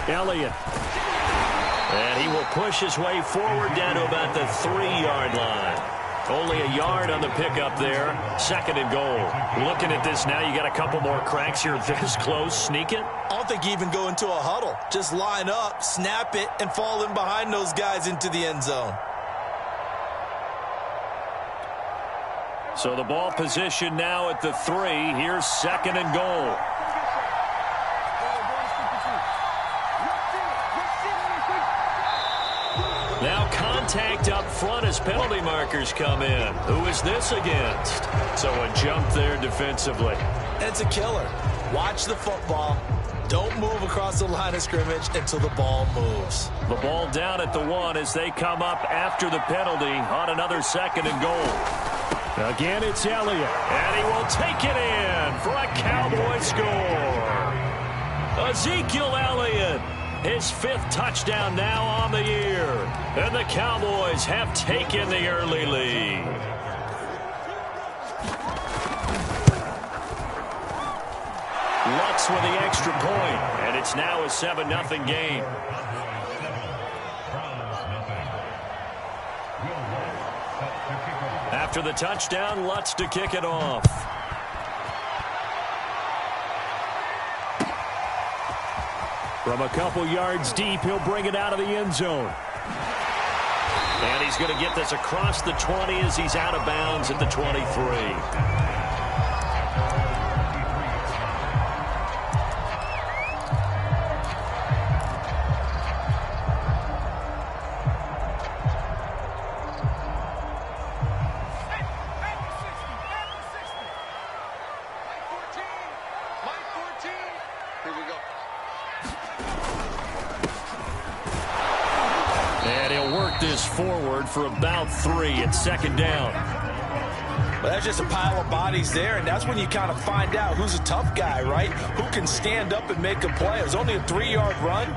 Elliott. And he will push his way forward down to about the 3-yard line. Only a yard on the pickup there. 2nd and goal. Looking at this now, you got a couple more cracks here this close. Sneak it? I don't think you even go into a huddle. Just line up, snap it, and fall in behind those guys into the end zone. So the ball position now at the 3. Here's 2nd and goal. Now contact up front as penalty markers come in. Who is this against? So a jump there defensively. And it's a killer. Watch the football. Don't move across the line of scrimmage until the ball moves. The ball down at the 1 as they come up after the penalty on another 2nd and goal. Again, it's Elliott. And he will take it in for a Cowboy score. Ezekiel Elliott. His 5th touchdown now on the year. And the Cowboys have taken the early lead. Lutz with the extra point, and it's now a 7-0 game. After the touchdown, Lutz to kick it off. From a couple yards deep, he'll bring it out of the end zone. And he's going to get this across the 20 as he's out of bounds at the 23. Forward for about 3 at 2nd down. Well, that's just a pile of bodies there, and that's when you kind of find out who's a tough guy, right? Who can stand up and make a play. It was only a 3-yard run,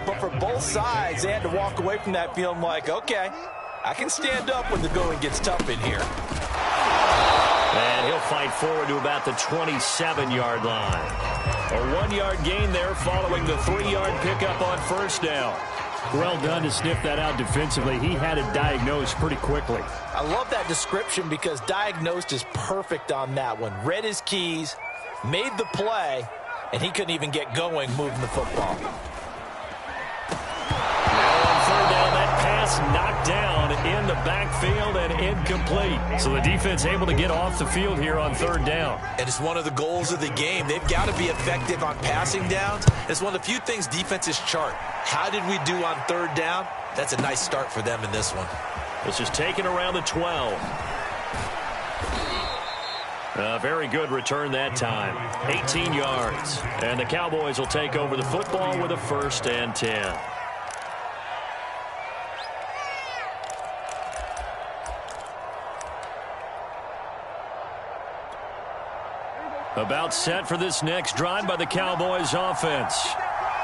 but for both sides, they had to walk away from that feeling like, okay, I can stand up when the going gets tough in here. And he'll fight forward to about the 27-yard line. A 1-yard gain there following the 3-yard pickup on 1st down. Well done to sniff that out defensively. He had it diagnosed pretty quickly. I love that description because diagnosed is perfect on that one. Read his keys, made the play, and he couldn't even get going moving the football. Now on 3rd down, that pass knocked down in the backfield and incomplete. So the defense able to get off the field here on 3rd down. And it's one of the goals of the game. They've got to be effective on passing downs. It's one of the few things defenses chart. How did we do on 3rd down? That's a nice start for them in this one. This is taken around the 12. A very good return that time. 18 yards. And the Cowboys will take over the football with a 1st and 10. About set for this next drive by the Cowboys offense.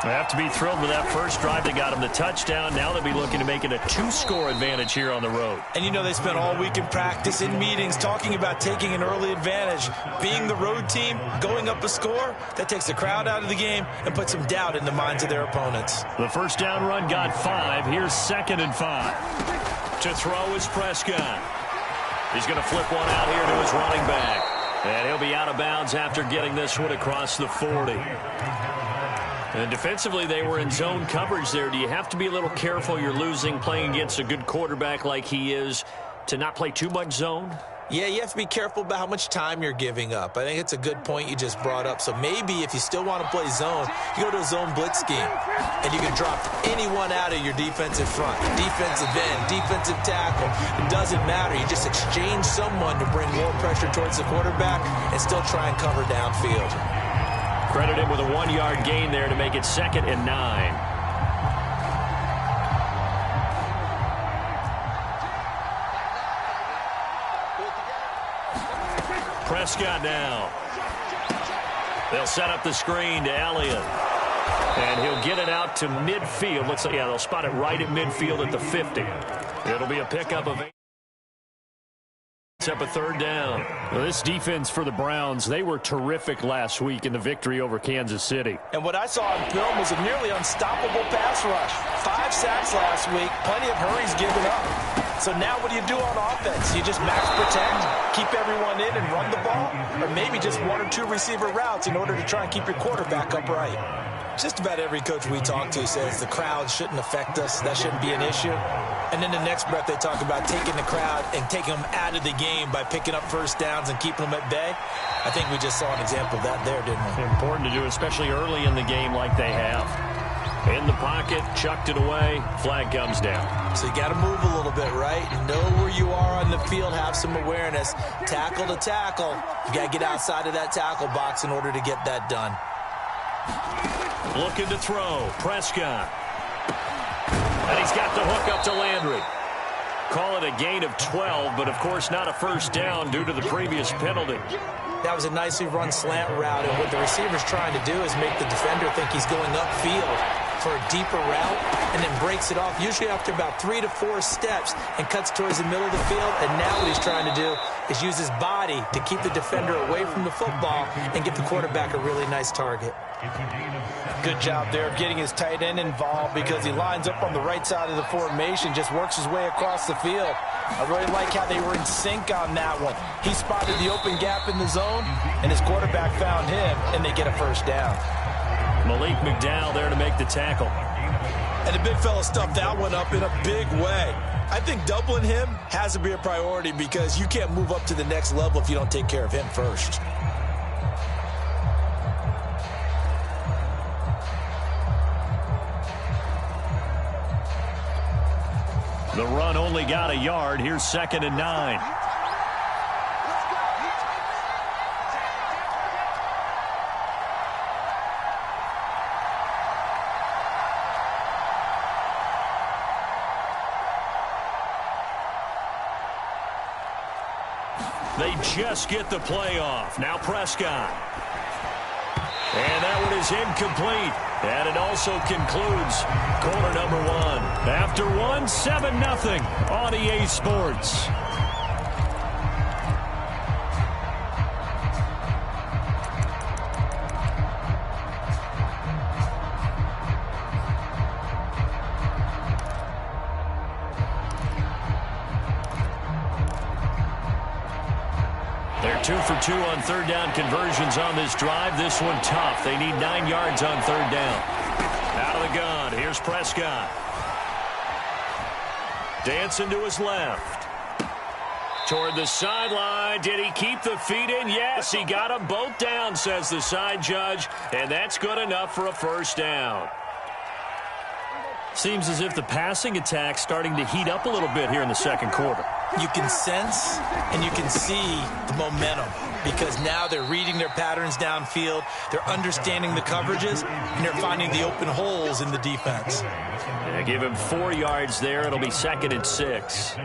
They have to be thrilled with that first drive. They got him the touchdown. Now they'll be looking to make it a 2-score advantage here on the road. And you know they spent all week in practice, in meetings, talking about taking an early advantage. Being the road team, going up a score, that takes the crowd out of the game and puts some doubt in the minds of their opponents. The 1st down run got 5. Here's 2nd and 5. To throw is Prescott. He's going to flip one out here to his running back. And he'll be out of bounds after getting this one across the 40. And defensively, they were in zone coverage there. Do you have to be a little careful? You're losing, playing against a good quarterback like he is, to not play too much zone? Yeah, you have to be careful about how much time you're giving up. I think it's a good point you just brought up. So maybe if you still want to play zone, you go to a zone blitz scheme. And you can drop anyone out of your defensive front. Defensive end, defensive tackle. It doesn't matter. You just exchange someone to bring more pressure towards the quarterback and still try and cover downfield. Credit him with a 1-yard gain there to make it 2nd and 9. Prescott now. They'll set up the screen to Elliott. And he'll get it out to midfield. Looks like, yeah, they'll spot it right at midfield at the 50. It'll be a pickup of 8. Up a third down. Well, this defense for the Browns, they were terrific last week in the victory over Kansas City. And what I saw on film was a nearly unstoppable pass rush. 5 sacks last week, plenty of hurries given up. So now what do you do on offense? You just max protect, keep everyone in and run the ball? Or maybe just 1 or 2 receiver routes in order to try and keep your quarterback upright? Just about every coach we talk to says the crowd shouldn't affect us. That shouldn't be an issue. And then the next breath they talk about taking the crowd and taking them out of the game by picking up first downs and keeping them at bay. I think we just saw an example of that there, didn't we? Important to do, especially early in the game like they have. In the pocket, chucked it away, flag comes down. So you got to move a little bit, right? Know where you are on the field, have some awareness. Tackle to tackle. You got to get outside of that tackle box in order to get that done. Looking to throw. Prescott. And he's got the hook up to Landry. Call it a gain of 12, but of course not a first down due to the previous penalty. That was a nicely run slant route, and what the receiver's trying to do is make the defender think he's going upfield for a deeper route, and then breaks it off, usually after about 3 to 4 steps, and cuts towards the middle of the field. And now what he's trying to do is use his body to keep the defender away from the football and get the quarterback a really nice target. Good job there of getting his tight end involved, because he lines up on the right side of the formation, just works his way across the field. I really like how they were in sync on that one. He spotted the open gap in the zone, and his quarterback found him, and they get a first down. Malik McDowell there to make the tackle. And the big fella stuffed that one up in a big way. I think doubling him has to be a priority, because you can't move up to the next level if you don't take care of him first. The run only got a yard. Here's 2nd and 9. They just get the play off. Now Prescott. And that one is incomplete. And it also concludes quarter number 1. After 1, 7-0 on EA Sports. They're 2 for 2 on third down conversions on this drive. This one tough. They need 9 yards on third down. Out of the gun. Here's Prescott. Dancing to his left. Toward the sideline. Did he keep the feet in? Yes, he got them both down, says the side judge. And that's good enough for a first down. Seems as if the passing attack's starting to heat up a little bit here in the second quarter. You can sense and you can see the momentum, because now they're reading their patterns downfield, they're understanding the coverages, and they're finding the open holes in the defense. Yeah, give him 4 yards there. It'll be 2nd and 6.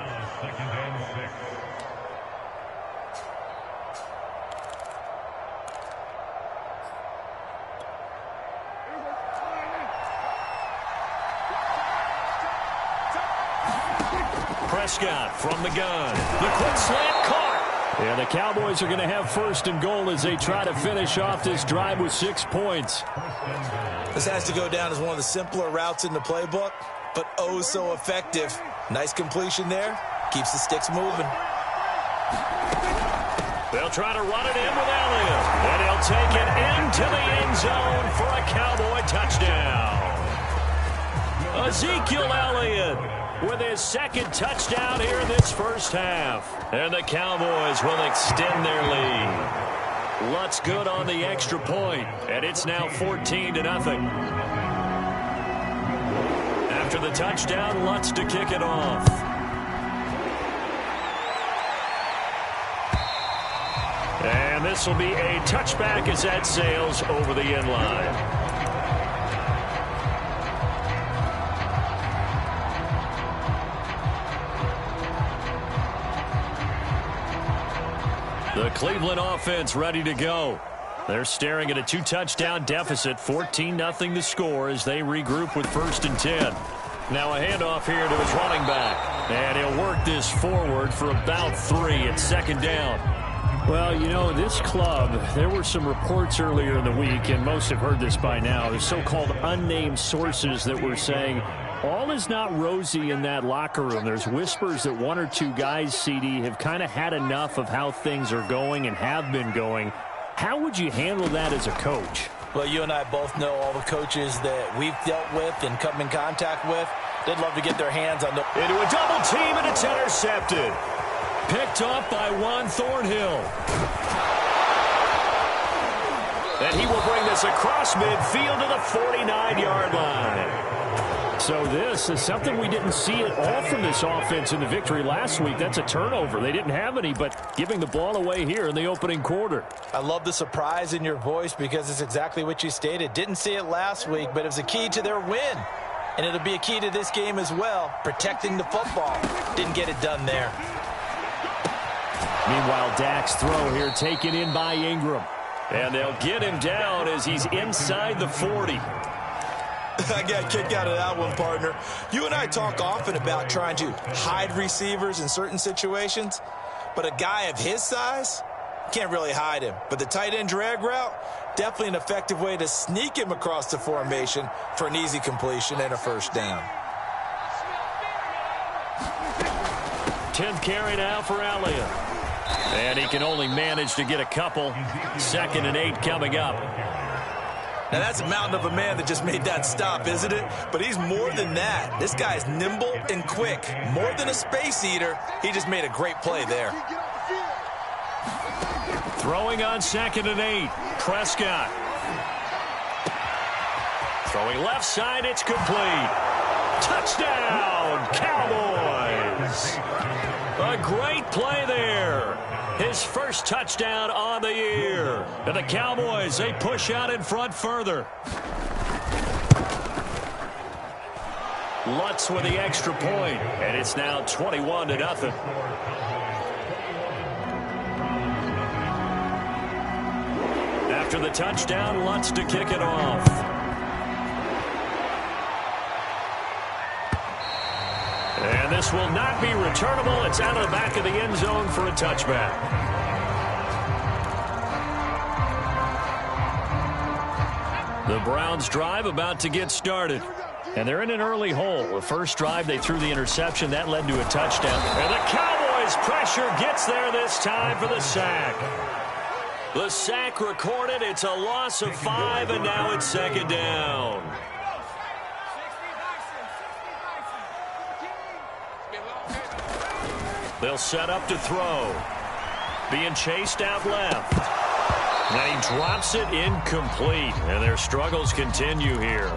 Prescott from the gun. The quick slant caught. Yeah, the Cowboys are going to have 1st and goal as they try to finish off this drive with 6 points. This has to go down as one of the simpler routes in the playbook, but oh so effective. Nice completion there. Keeps the sticks moving. They'll try to run it in with Elliott. And he'll take it into the end zone for a Cowboy touchdown. Ezekiel Elliott with his 2nd touchdown here in this first half. And the Cowboys will extend their lead. Lutz good on the extra point, and it's now 14-0. After the touchdown, Lutz to kick it off. And this will be a touchback as that sails over the end line. The Cleveland offense ready to go. They're staring at a 2-touchdown deficit, 14-0 to score as they regroup with 1st and 10. Now a handoff here to his running back. And he'll work this forward for about 3 at second down. Well, you know, this club, there were some reports earlier in the week, and most have heard this by now, the so-called unnamed sources that were saying all is not rosy in that locker room. There's whispers that 1 or 2 guys, CD, have kind of had enough of how things are going and have been going. How would you handle that as a coach? Well, you and I both know all the coaches that we've dealt with and come in contact with. They'd love to get their hands on the... Into a double team, and it's intercepted. Picked up by Juan Thornhill. And he will bring this across midfield to the 49-yard line. So this is something we didn't see at all from this offense in the victory last week. That's a turnover. They didn't have any, but giving the ball away here in the opening quarter. I love the surprise in your voice because it's exactly what you stated. Didn't see it last week, but it was a key to their win. And it'll be a key to this game as well, protecting the football. Didn't get it done there. Meanwhile, Dak's throw here taken in by Ingram. And they'll get him down as he's inside the 40. I got a kick out of that one, partner. You and I talk often about trying to hide receivers in certain situations, but a guy of his size can't really hide him. But the tight end drag route, definitely an effective way to sneak him across the formation for an easy completion and a first down. 10th carry now for Elliott. And he can only manage to get a couple. 2nd and 8 coming up. Now, that's a mountain of a man that just made that stop, isn't it? But he's more than that. This guy's nimble and quick. More than a space eater, he just made a great play there. Throwing on 2nd and 8. Prescott. Throwing left side, it's complete. Touchdown, Cowboys. A great play there. His first touchdown on the year. And the Cowboys, they push out in front further. Lutz with the extra point, and it's now 21-0. After the touchdown, Lutz to kick it off. And this will not be returnable. It's out of the back of the end zone for a touchback. The Browns drive about to get started. And they're in an early hole. The first drive, they threw the interception. That led to a touchdown. And the Cowboys' pressure gets there this time for the sack. The sack recorded. It's a loss of 5, and now it's 2nd down. They'll set up to throw. Being chased out left. And he drops it incomplete. And their struggles continue here.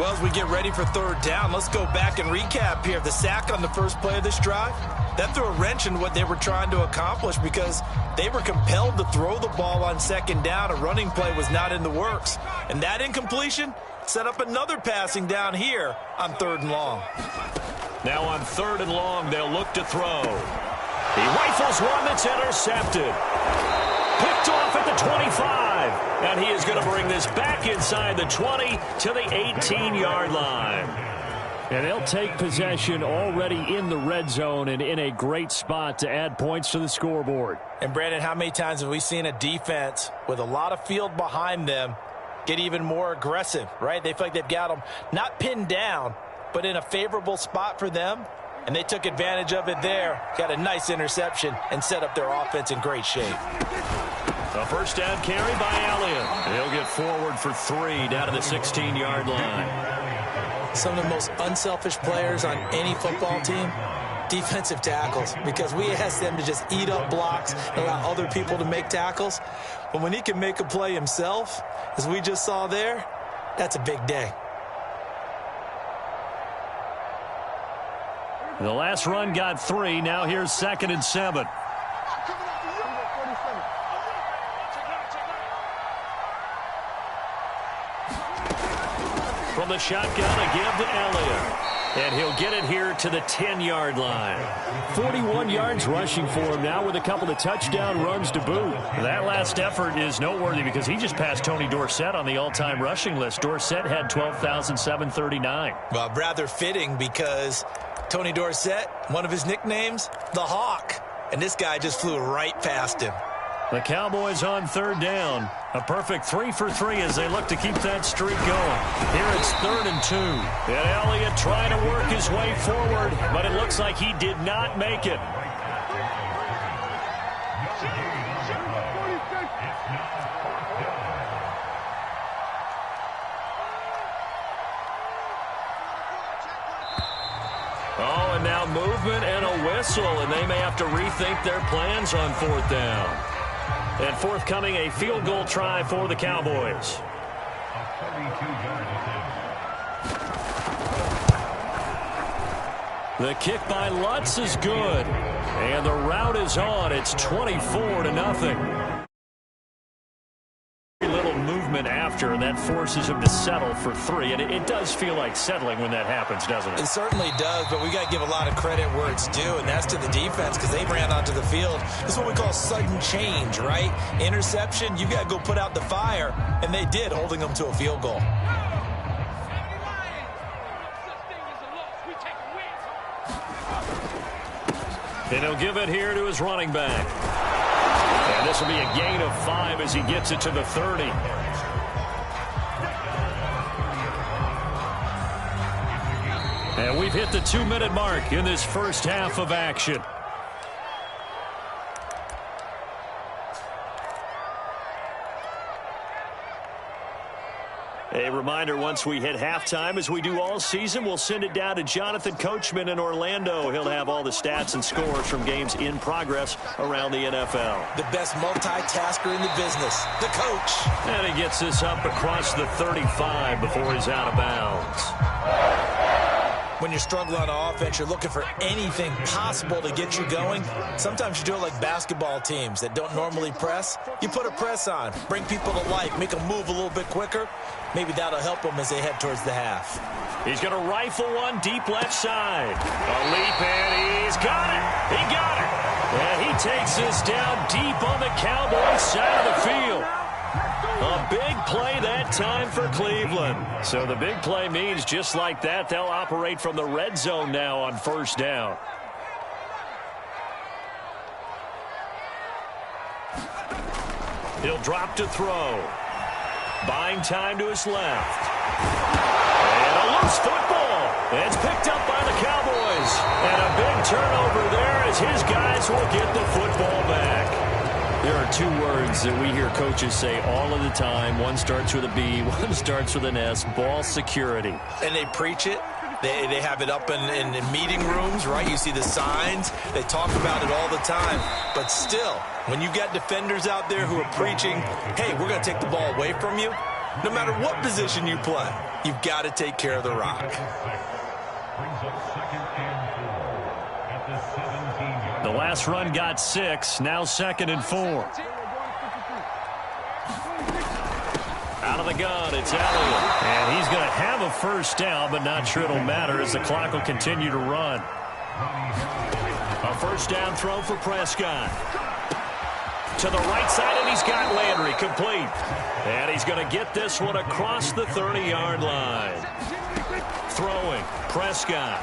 Well, as we get ready for 3rd down, let's go back and recap here. The sack on the first play of this drive, that threw a wrench in what they were trying to accomplish because they were compelled to throw the ball on 2nd down. A running play was not in the works. And that incompletion set up another passing down here on 3rd and long. Now on 3rd and long, they'll look to throw. He rifles one that's intercepted. Picked off at the 25. And he is going to bring this back inside the 20 to the 18-yard line. And they'll take possession already in the red zone and in a great spot to add points to the scoreboard. And, Brandon, how many times have we seen a defense with a lot of field behind them get even more aggressive, right? They feel like they've got them not pinned down, but in a favorable spot for them, and they took advantage of it there. Got a nice interception and set up their offense in great shape. A first down carry by Elliott. He'll get forward for 3 down to the 16-yard line. Some of the most unselfish players on any football team, defensive tackles, because we ask them to just eat up blocks and allow other people to make tackles. But when he can make a play himself, as we just saw there, that's a big day. The last run got 3. Now here's 2nd and 7. From the shotgun, a give to Elliott. And he'll get it here to the 10-yard line. 41 yards rushing for him now with a couple of touchdown runs to boot. That last effort is noteworthy because he just passed Tony Dorsett on the all-time rushing list. Dorsett had 12,739. Well, rather fitting because Tony Dorsett, one of his nicknames, the Hawk. And this guy just flew right past him. The Cowboys on third down. A perfect 3 for 3 as they look to keep that streak going. Here it's 3rd and 2. And Elliott trying to work his way forward, but it looks like he did not make it. Oh, and now movement and a whistle, and they may have to rethink their plans on 4th down. And forthcoming, a field goal try for the Cowboys. The kick by Lutz is good. And the route is on. It's 24-0. Little movement after, and that forces him to settle for 3. And it does feel like settling when that happens, doesn't it? It certainly does, but we got to give a lot of credit where it's due, and that's to the defense because they ran onto the field. This is what we call sudden change, right? Interception, you got to go put out the fire, and they did, holding them to a field goal. And he'll give it here to his running back. And this will be a gain of 5 as he gets it to the 30. And we've hit the 2-minute mark in this first half of action. A reminder, once we hit halftime, as we do all season, we'll send it down to Jonathan Coachman in Orlando. He'll have all the stats and scores from games in progress around the NFL. The best multitasker in the business, the coach. And he gets this up across the 35 before he's out of bounds. When you're struggling on offense, you're looking for anything possible to get you going. Sometimes you do it like basketball teams that don't normally press. You put a press on, bring people to life, make them move a little bit quicker. Maybe that'll help them as they head towards the half. He's going to rifle one deep left side. A leap, and he's got it. He got it. And he takes this down deep on the Cowboys side of the field. A big play that time for Cleveland. So the big play means just like that, they'll operate from the red zone now on 1st down. He'll drop to throw. Buying time to his left. And a loose football. It's picked up by the Cowboys. And a big turnover there as his guys will get the football back. There are 2 words that we hear coaches say all of the time. One starts with a B, one starts with an S, ball security. And they preach it. They have it up in meeting rooms, right? You see the signs. They talk about it all the time. But still, when you got defenders out there who are preaching, hey, we're going to take the ball away from you, no matter what position you play, you've got to take care of the rock. The last run got 6, now 2nd and 4. Out of the gun, it's Elliott. And he's going to have a 1st down, but not sure it'll matter as the clock will continue to run. A 1st down throw for Prescott. To the right side, and he's got Landry complete. And he's going to get this one across the 30-yard line. Throwing, Prescott.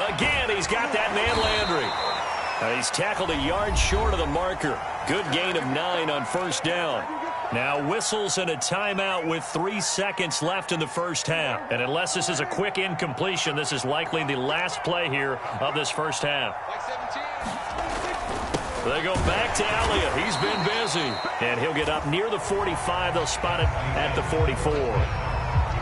Again, he's got that man Landry. He's tackled a yard short of the marker. Good gain of 9 on 1st down. Now whistles and a timeout with 3 seconds left in the first half. And unless this is a quick incompletion, this is likely the last play here of this first half. They go back to Elliott. He's been busy. And he'll get up near the 45. They'll spot it at the 44.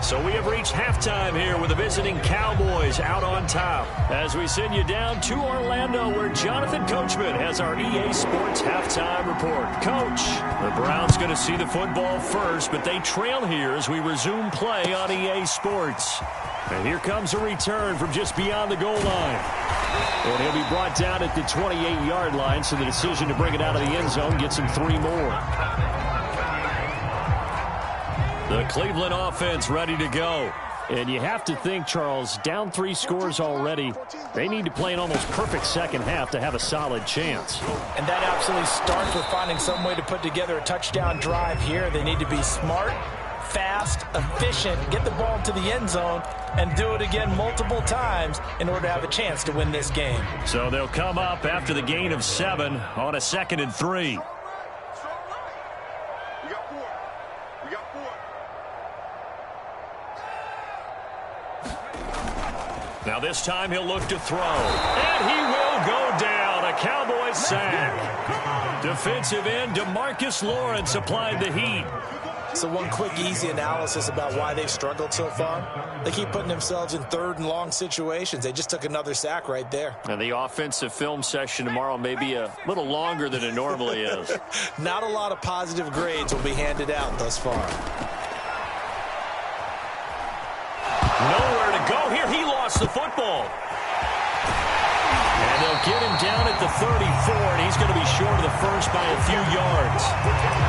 So we have reached halftime here with the visiting Cowboys out on top. As we send you down to Orlando where Jonathan Coachman has our EA Sports halftime report. Coach, the Browns going to see the football first, but they trail here as we resume play on EA Sports. And here comes a return from just beyond the goal line. And he'll be brought down at the 28-yard line, so the decision to bring it out of the end zone gets him 3 more. The Cleveland offense ready to go. And you have to think, Charles, down 3 scores already. They need to play an almost perfect second half to have a solid chance. And that absolutely starts with finding some way to put together a touchdown drive here. They need to be smart, fast, efficient, get the ball to the end zone, and do it again multiple times in order to have a chance to win this game. So they'll come up after the gain of 7 on a 2nd and 3. Now this time he'll look to throw. And he will go down. A Cowboys sack. Defensive end DeMarcus Lawrence applied the heat. So one quick, easy analysis about why they've struggled so far. They keep putting themselves in 3rd and long situations. They just took another sack right there. And the offensive film session tomorrow may be a little longer than it normally is. Not a lot of positive grades will be handed out thus far. Nowhere to go here. He lost the football. And they'll get him down at the 34, and he's going to be short of the first by a few yards.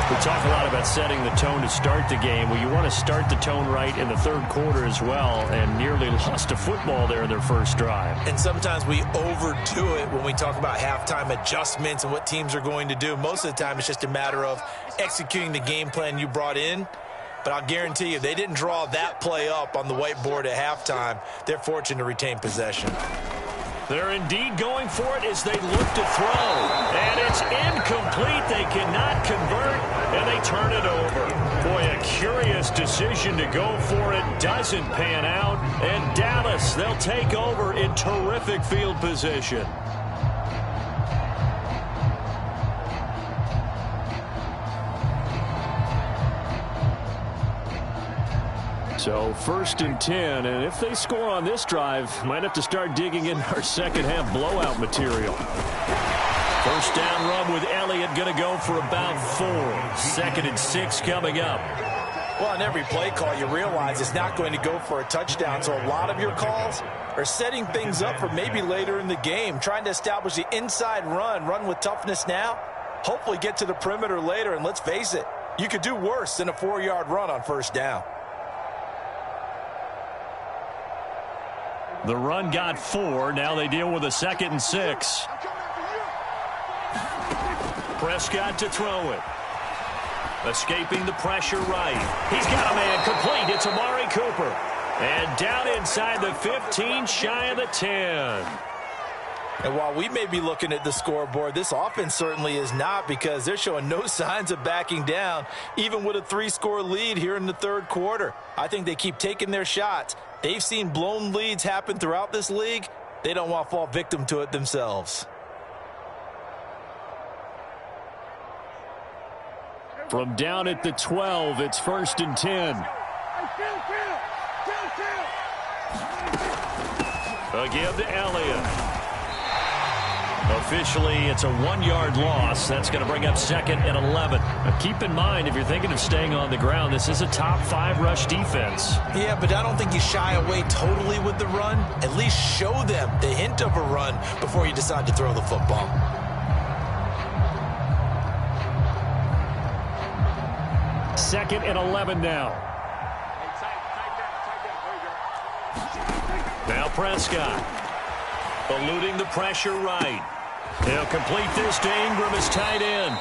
We talk a lot about setting the tone to start the game. Well, you want to start the tone right in the 3rd quarter as well, and nearly lost a football there in their first drive. And sometimes we overdo it when we talk about halftime adjustments and what teams are going to do. Most of the time, it's just a matter of executing the game plan you brought in. But I'll guarantee you, they didn't draw that play up on the whiteboard at halftime. They're fortunate to retain possession. They're indeed going for it as they look to throw. And it's incomplete. They cannot convert, and they turn it over. Boy, a curious decision to go for it. Doesn't pan out. And Dallas, they'll take over in terrific field position. So 1st and 10, and if they score on this drive, might have to start digging in our second half blowout material. First down run with Elliott, going to go for about 4. 2nd and 6 coming up. Well, on every play call, you realize it's not going to go for a touchdown, so a lot of your calls are setting things up for maybe later in the game, trying to establish the inside run with toughness now, hopefully get to the perimeter later, and let's face it, you could do worse than a 4-yard run on 1st down. The run got 4. Now they deal with a 2nd and 6. Prescott to throw it. Escaping the pressure right. He's got a man complete. It's Amari Cooper. And down inside the 15, shy of the 10. And while we may be looking at the scoreboard, this offense certainly is not, because they're showing no signs of backing down, even with a 3-score lead here in the 3rd quarter. I think they keep taking their shots. They've seen blown leads happen throughout this league. They don't want to fall victim to it themselves. From down at the 12, it's 1st and 10. Again to Elliott. Officially, it's a 1-yard loss. That's going to bring up 2nd and 11. Now, keep in mind, if you're thinking of staying on the ground, this is a top 5 rush defense. Yeah, but I don't think you shy away totally with the run. At least show them the hint of a run before you decide to throw the football. Second and 11 now. Now Prescott. Eluding the pressure right. They'll complete this to Ingram as tight end.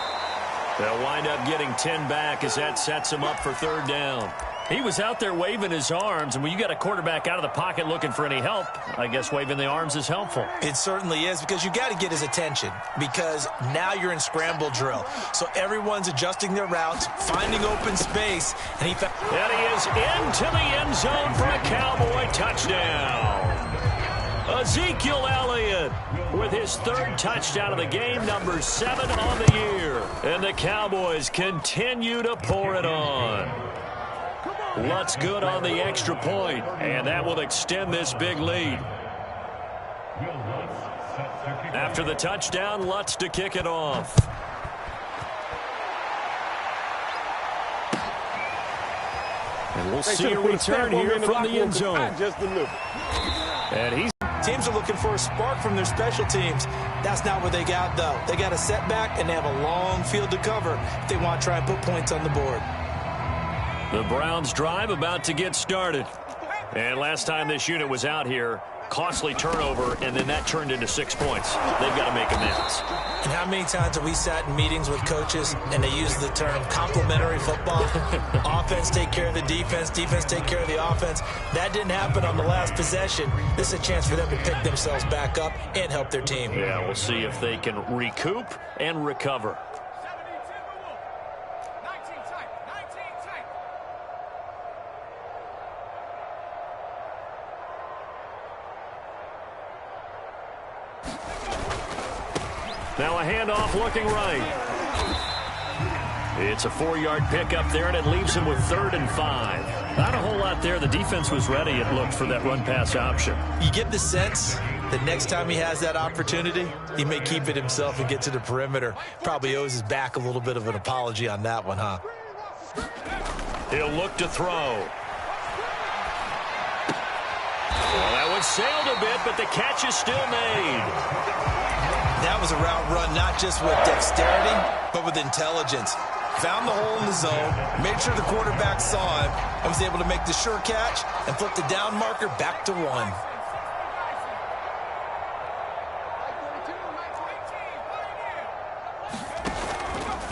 They'll wind up getting 10 back as that sets them up for 3rd down. He was out there waving his arms, and when you got a quarterback out of the pocket looking for any help, I guess waving the arms is helpful. It certainly is, because you got to get his attention, because now you're in scramble drill. So everyone's adjusting their routes, finding open space, and he is into the end zone for a Cowboy touchdown. Ezekiel Elliott with his 3rd touchdown of the game, number 7 on the year. And the Cowboys continue to pour it on. Lutz good on the extra point, and that will extend this big lead. After the touchdown, Lutz to kick it off. And we'll see a return here from the end zone. And teams are looking for a spark from their special teams. That's not what they got, though. They got a setback, and they have a long field to cover if they want to try and put points on the board. The Browns drive about to get started. And last time this unit was out here, costly turnover, and then that turned into 6 points. They've got to make amends. And how many times have we sat in meetings with coaches and they use the term complementary football? Offense take care of the defense, defense take care of the offense. That didn't happen on the last possession. This is a chance for them to pick themselves back up and help their team. Yeah, we'll see if they can recoup and recover. Now a handoff looking right. It's a 4-yard pickup there, and it leaves him with 3rd and 5. Not a whole lot there. The defense was ready, it looked, for that run-pass option. You get the sense that next time he has that opportunity, he may keep it himself and get to the perimeter. Probably owes his back a little bit of an apology on that one, huh? He'll look to throw. Well, that one sailed a bit, but the catch is still made. That was a route run not just with dexterity, but with intelligence. Found the hole in the zone, made sure the quarterback saw him, and was able to make the sure catch and flip the down marker back to 1.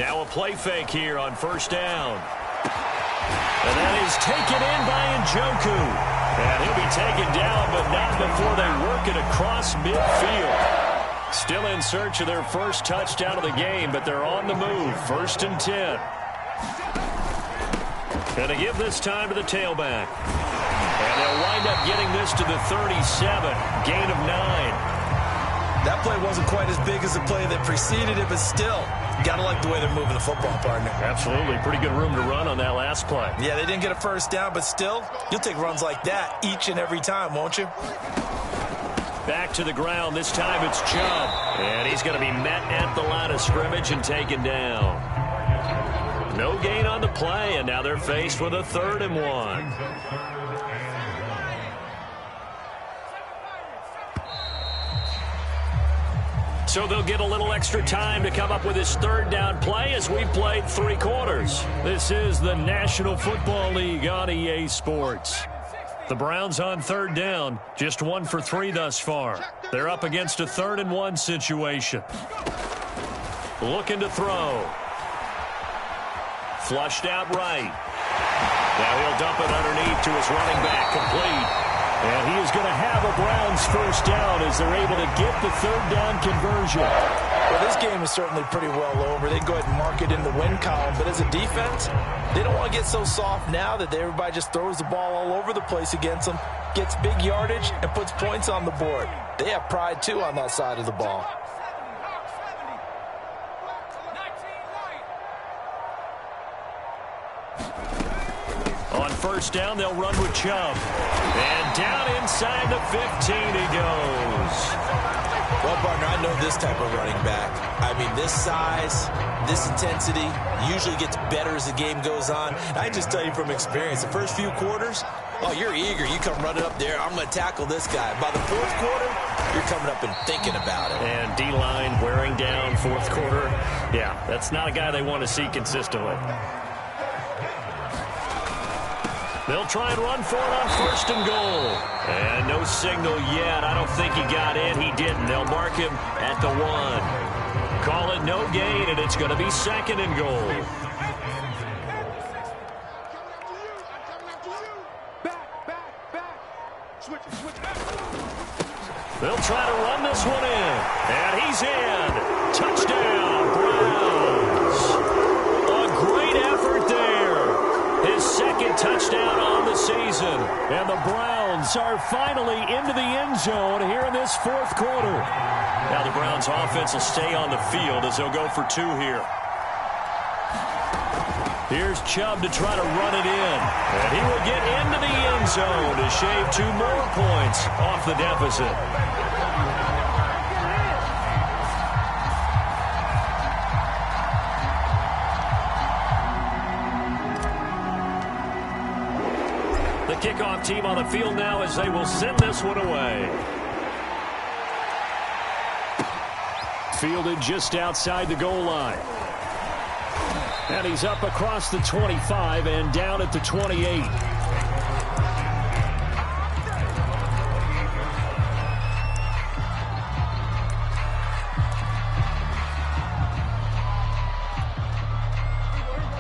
Now a play fake here on 1st down. And that is taken in by Njoku. And he'll be taken down, but not before they work it across midfield. Still in search of their first touchdown of the game, but they're on the move. 1st and 10. And to give this time to the tailback. And they'll wind up getting this to the 37. Gain of 9. That play wasn't quite as big as the play that preceded it, but still, you got to like the way they're moving the football, partner. Absolutely. Pretty good room to run on that last play. Yeah, they didn't get a first down, but still, you'll take runs like that each and every time, won't you? Back to the ground. This time it's Chubb. And he's going to be met at the line of scrimmage and taken down. No gain on the play, and now they're faced with a 3rd and 1. So they'll get a little extra time to come up with his 3rd down play as we've played 3 quarters. This is the National Football League on EA Sports. The Browns on 3rd down, just 1 for 3 thus far. They're up against a 3rd and 1 situation. Looking to throw. Flushed out right. Now he'll dump it underneath to his running back, complete. And he is going to have a Browns first down as they're able to get the 3rd down conversion. Well, this game is certainly pretty well over. They go ahead and mark it in the win column. But as a defense, they don't want to get so soft now that everybody just throws the ball all over the place against them, gets big yardage, and puts points on the board. They have pride, too, on that side of the ball. On 1st down, they'll run with Chubb. And down inside the 15 he goes. Well, partner, I know this type of running back. I mean, this size, this intensity usually gets better as the game goes on. I just tell you from experience, the first few quarters, oh, you're eager. You come running up there, I'm going to tackle this guy. By the 4th quarter, you're coming up and thinking about it. And D-line wearing down 4th quarter. Yeah, that's not a guy they want to see consistently. They'll try and run for it on 1st and goal. And no signal yet. I don't think he got in. He didn't. They'll mark him at the 1. Call it no gain, and it's going to be 2nd and goal. They'll try to run this one in. And he's in. Touchdown, Browns. A great effort there. His 2nd touchdown on the season. And the Browns are finally into the end zone here in this 4th quarter. Now the Browns offense will stay on the field as they'll go for 2 here. Here's Chubb to try to run it in. And he will get into the end zone to shave 2 more points off the deficit. The kickoff team on the field now as they will send this one away. Fielded just outside the goal line. And he's up across the 25 and down at the 28.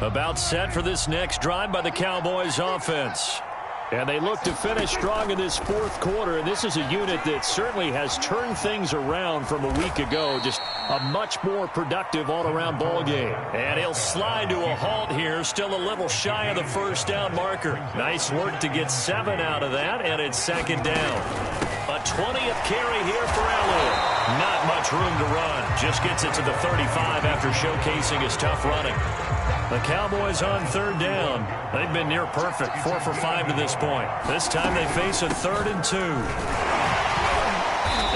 About set for this next drive by the Cowboys offense. And they look to finish strong in this fourth quarter. And this is a unit that certainly has turned things around from a week ago. Just a much more productive all-around ball game. And he'll slide to a halt here. Still a little shy of the first down marker. Nice work to get 7 out of that. And it's second down. A 20th carry here for Elliott. Not much room to run. Just gets it to the 35 after showcasing his tough running. The Cowboys on third down. They've been near perfect, 4 for 5 to this point. This time they face a 3rd and 2.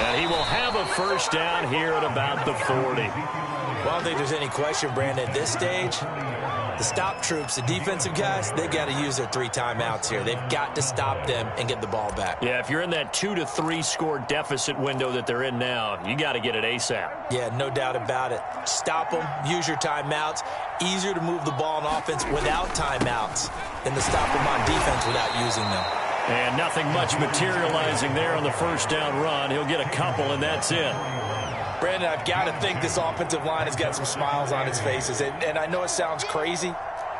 And he will have a first down here at about the 40. Well, I don't think there's any question, Brandon, at this stage, the stop troops, the defensive guys, they've got to use their 3 timeouts here. They've got to stop them and get the ball back. Yeah, if you're in that 2 to 3 score deficit window that they're in now, you got to get it ASAP. Yeah, no doubt about it. Stop them, use your timeouts. Easier to move the ball on offense without timeouts than to stop them on defense without using them. And nothing much materializing there on the first down run. He'll get a couple, and that's it. Brandon, I've got to think this offensive line has got some smiles on its faces. And I know it sounds crazy,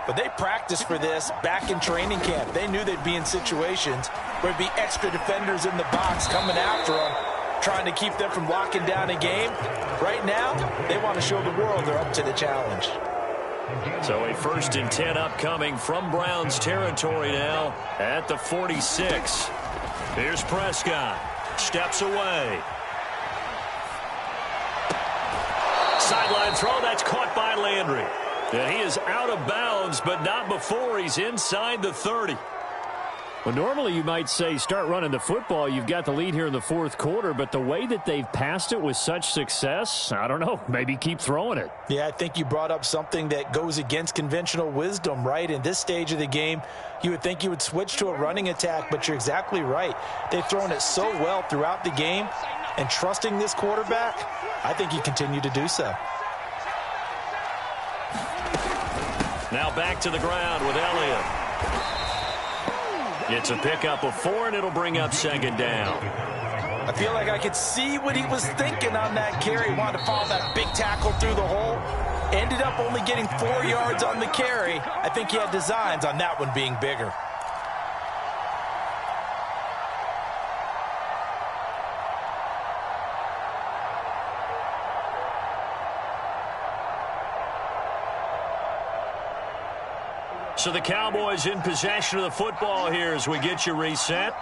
but they practiced for this back in training camp. They knew they'd be in situations where there'd be extra defenders in the box coming after them, trying to keep them from locking down a game. Right now, they want to show the world they're up to the challenge. So a 1st and 10 upcoming from Browns territory now at the 46. Here's Prescott. Steps away. Sideline throw. That's caught by Landry. And he is out of bounds, but not before he's inside the 30. Well, normally you might say start running the football. You've got the lead here in the fourth quarter, but the way that they've passed it with such success, I don't know, maybe keep throwing it. Yeah, I think you brought up something that goes against conventional wisdom, right? In this stage of the game, you would think you would switch to a running attack, but you're exactly right. They've thrown it so well throughout the game, and trusting this quarterback, I think you continue to do so. Now back to the ground with Elliott. It's a pickup of 4, and it'll bring up second down. I feel like I could see what he was thinking on that carry. Wanted to follow that big tackle through the hole. Ended up only getting 4 yards on the carry. I think he had designs on that one being bigger. So the Cowboys in possession of the football here as we get you reset.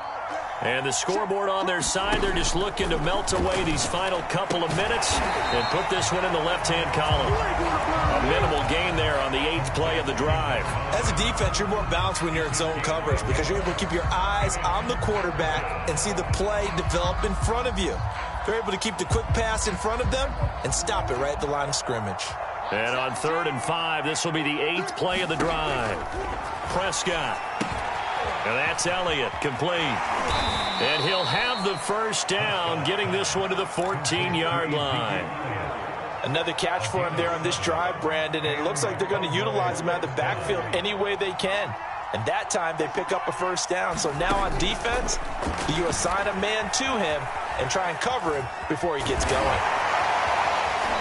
And the scoreboard on their side, they're just looking to melt away these final couple of minutes and put this one in the left-hand column. A minimal gain there on the 8th play of the drive. As a defense, you're more balanced when you're in zone coverage because you're able to keep your eyes on the quarterback and see the play develop in front of you. They're able to keep the quick pass in front of them and stop it right at the line of scrimmage. And on 3rd and 5, this will be the 8th play of the drive. Prescott. And that's Elliott, complete. And he'll have the first down, getting this one to the 14-yard line. Another catch for him there on this drive, Brandon. And it looks like they're going to utilize him out of the backfield any way they can. And that time they pick up a first down. So now on defense, do you assign a man to him and try and cover him before he gets going?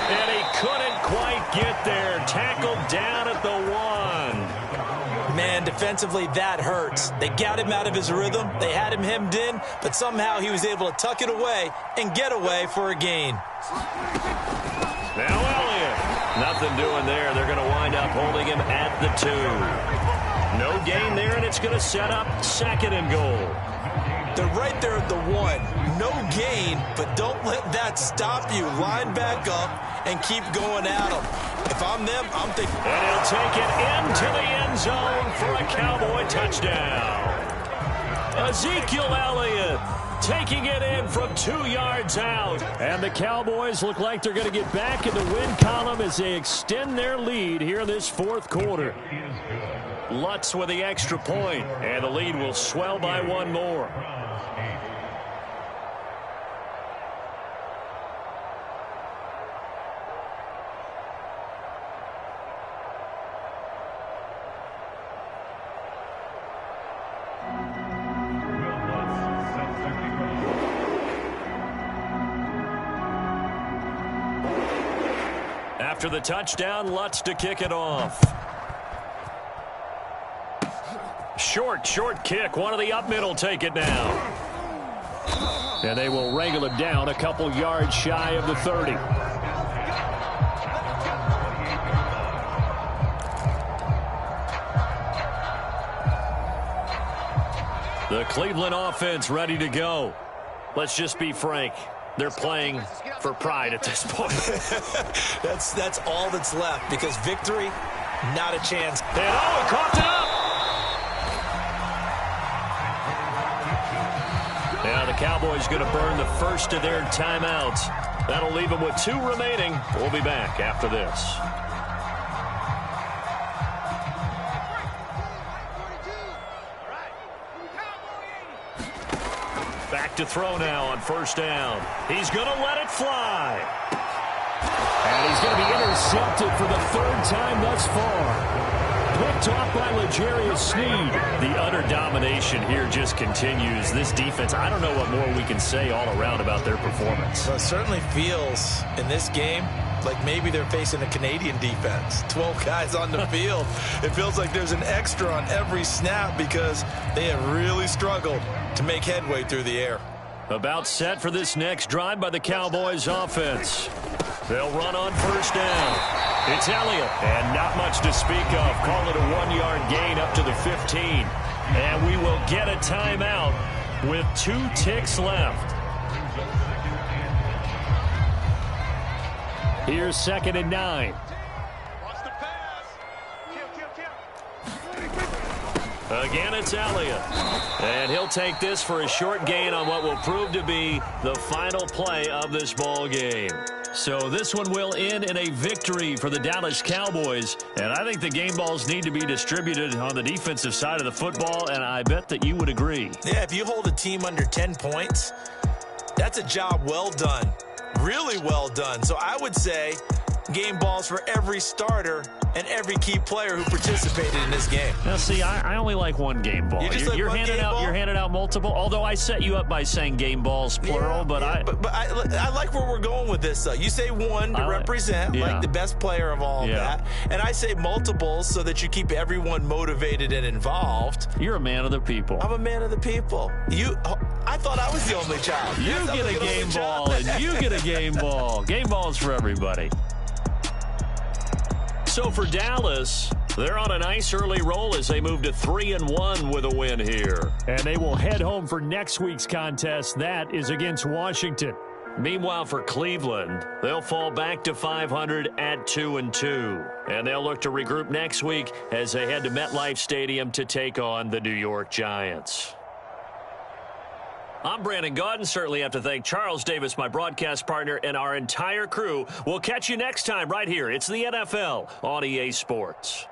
And he couldn't quite get there. Tackled down at the 1. Man, defensively, that hurts. They got him out of his rhythm. They had him hemmed in, but somehow he was able to tuck it away and get away for a gain. Now Elliott. Nothing doing there. They're going to wind up holding him at the 2. No gain there, and it's going to set up 2nd and goal. They're right there at the 1. No gain, but don't let that stop you. Line back up and keep going at them. If I'm them, I'm thinking. And he'll take it into the end zone for a Cowboy touchdown. Ezekiel Elliott taking it in from 2 yards out. And the Cowboys look like they're going to get back in the win column as they extend their lead here in this fourth quarter. Lutz with the extra point, and the lead will swell by 1 more. After the touchdown, Lutz to kick it off. Short kick. One of the up middle take it down. And they will wrangle it down a couple yards shy of the 30. The Cleveland offense ready to go. Let's just be frank. They're playing for pride at this point. That's all that's left, because victory, not a chance. And it coughed it up. Yeah, the Cowboys going to burn the first of their timeouts. That'll leave them with 2 remaining. We'll be back after this. Back to throw now on first down. He's going to let it fly. And he's going to be intercepted for the 3rd time thus far. Picked off by L'Jarius Sneed. The utter domination here just continues. This defense, I don't know what more we can say all around about their performance. Well, it certainly feels in this game like maybe they're facing a Canadian defense. 12 guys on the field. It feels like there's an extra on every snap because they have really struggled to make headway through the air. About set for this next drive by the Cowboys offense. They'll run on first down. It's Elliott, and not much to speak of. Call it a 1-yard gain up to the 15. And we will get a timeout with 2 ticks left. Here's 2nd and 9. Again, it's Elliott. And he'll take this for a short gain on what will prove to be the final play of this ball game. So this one will end in a victory for the Dallas Cowboys. And I think the game balls need to be distributed on the defensive side of the football, and I bet that you would agree. Yeah, if you hold a team under 10 points, that's a job well done. Really well done. So I would say game balls for every starter and every key player who participated in this game. Now, see, I only like one game ball. You're handing out multiple. Although I set you up by saying game balls plural, but I like where we're going with this. You say one to represent like the best player of all of that, and I say multiples so that you keep everyone motivated and involved. You're a man of the people. I'm a man of the people. I thought I was the only child. You get a game ball, and you get a game ball. Game balls for everybody. So for Dallas, they're on a nice early roll as they move to 3-1 with a win here. And they will head home for next week's contest. That is against Washington. Meanwhile, for Cleveland, they'll fall back to 500 at 2-2. And they'll look to regroup next week as they head to MetLife Stadium to take on the New York Giants. I'm Brandon Gaudin. Certainly have to thank Charles Davis, my broadcast partner, and our entire crew. We'll catch you next time right here. It's the NFL on EA Sports.